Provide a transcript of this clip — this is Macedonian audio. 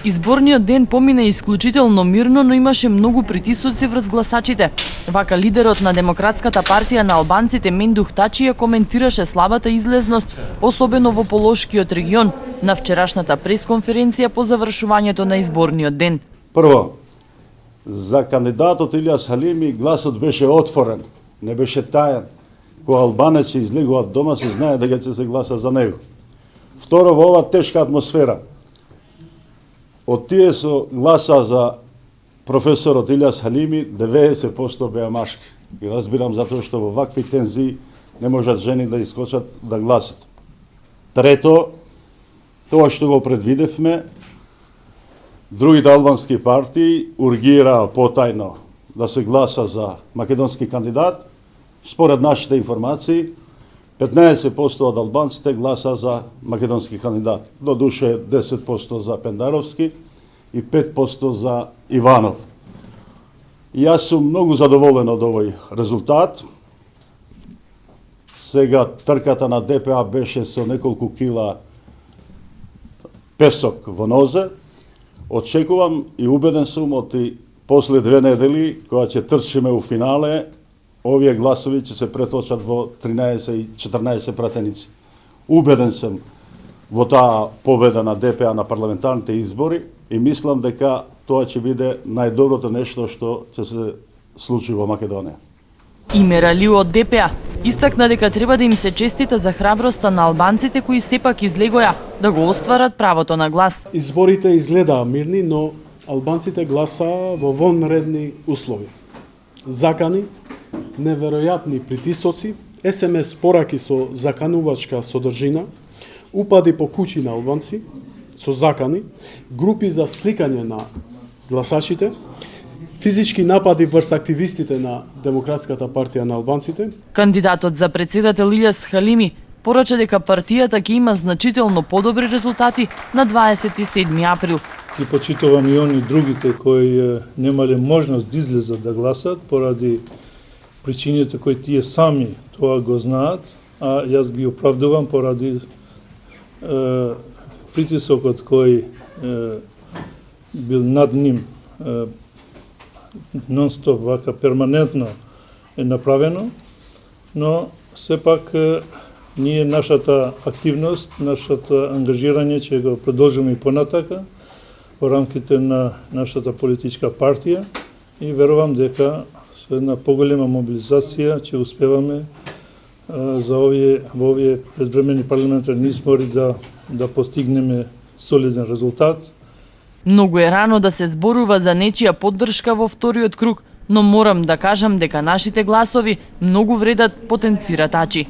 Изборниот ден помина исклучително мирно, но имаше многу притисоци врз гласачите. Вака лидерот на Демократската партија на албанците Мендух Тачија коментираше слабата излезност, особено во Полошкиот регион, на вчерашната пресконференција по завршувањето на изборниот ден. Прво, за кандидатот Илијас Халими гласот беше отворен, не беше тајан. Кога албанеци излегуваат дома, се знае дека ќе се гласа за него. Второ, во оваа тешка атмосфера, од тие со гласа за професорот Илијас Халими, 90% беа машки. И разбирам затоа што во вакви тензии не можат жени да искочат да гласат. Трето, тоа што го предвидевме, другите албански партии ургираа потајно да се гласа за македонски кандидат. Според нашите информации, 15% од албанците гласа за македонски кандидат. До душе 10% за Пендаровски и 5% за Иванов. И јас сум многу задоволен од овој резултат. Сега трката на ДПА беше со неколку кила песок во нозе. Очекувам и убеден сум оти после 2 недели, кога ќе трчиме у финале, овие гласови ќе се преточат во 13 и 14 пратеници. Убеден сум во таа победа на ДПА на парламентарните избори и мислам дека тоа ќе биде најдоброто нешто што ќе се случи во Македонија. Имер Алиу од ДПА истакна дека треба да им се честита за храброста на албанците кои сепак излегоја да го остварат правото на глас. Изборите изгледаа мирни, но албанците гласаа во вонредни услови. Закани, неверојатни притисоци, СМС пораки со заканувачка содржина, упади по куќи на албанци со закани, групи за сликање на гласачите, физички напади врз активистите на Демократската партија на албанците. Кандидатот за председател Илијас Халими порача дека партијата ќе има значително подобри резултати на 27 април. И почитувам и они другите кои немале можност да излезат да гласат поради причините кои тие сами тоа го знаат, а јас ги оправдувам поради притисокот кој бил над ним нон-стоп, вака перманентно е направено, но сепак ние нашата активност, нашата ангажирање ќе го продолжиме и понатака во рамките на нашата политичка партија и верувам дека со една поголема мобилизација ќе успеваме во овие предвремени парламентарни избори да постигнеме солиден резултат. Многу е рано да се зборува за нечија поддршка во вториот круг, но морам да кажам дека нашите гласови многу вредат, потенцира Тачи.